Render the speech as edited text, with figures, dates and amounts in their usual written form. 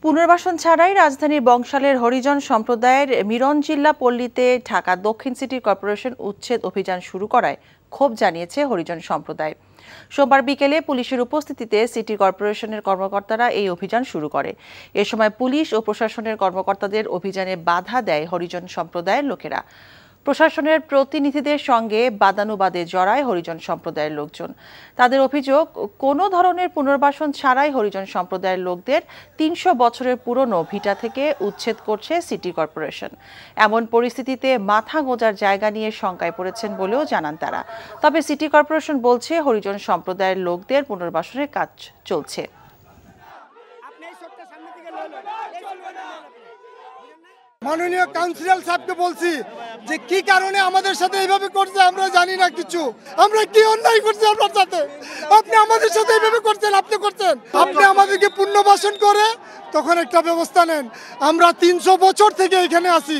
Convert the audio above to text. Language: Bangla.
পুনর্বাসন ছাড়াই রাজধানীর বংশালের হরিজন সম্প্রদায়ের মিরনজিল্লা পল্লীতে ঢাকা দক্ষিণ সিটি কর্পোরেশন উচ্ছেদ অভিযান শুরু করায় ক্ষোভ জানিয়েছে হরিজন সম্প্রদায়। সোমবার বিকেলে পুলিশের উপস্থিতিতে সিটি কর্পোরেশনের কর্মকর্তারা এই অভিযান শুরু করে। এ সময় পুলিশ ও প্রশাসনের কর্মকর্তাদের অভিযানে বাধা দেয় হরিজন সম্প্রদায়ের লোকেরা। প্রশাসনের প্রতিনিধিদের সঙ্গে বাদানুবাদে জড়ায় হরিজন সম্প্রদায়ের লোকজন। তাদের অভিযোগ, কোনো ধরনের পুনর্বাসন ছাড়াই হরিজন সম্প্রদায়ের লোকদের ৩০০ বছরের পুরনো ভিটা থেকে উচ্ছেদ করছে সিটি কর্পোরেশন। এমন পরিস্থিতিতে মাথা গোঁজার জায়গা নিয়ে শঙ্কায় পড়েছেন বলেও জানান তারা। তবে সিটি কর্পোরেশন বলছে হরিজন সম্প্রদায়ের লোকদের পুনর্বাসনের কাজ চলছে। মাননীয় কাউন্সিলর সাহেবকে বলছি যে কি কারণে আমাদের সাথে এইভাবে করছে, আমরা জানি না কিছু, আমরা কি অন্যায় করছি আপনার সাথে, আপনি আমাদের সাথে এইভাবে করছেন, আপনি আমাদেরকে পুনর্বাসন করে তখন একটা ব্যবস্থা নেন। আমরা ৩০০ বছর থেকে এখানে আছি,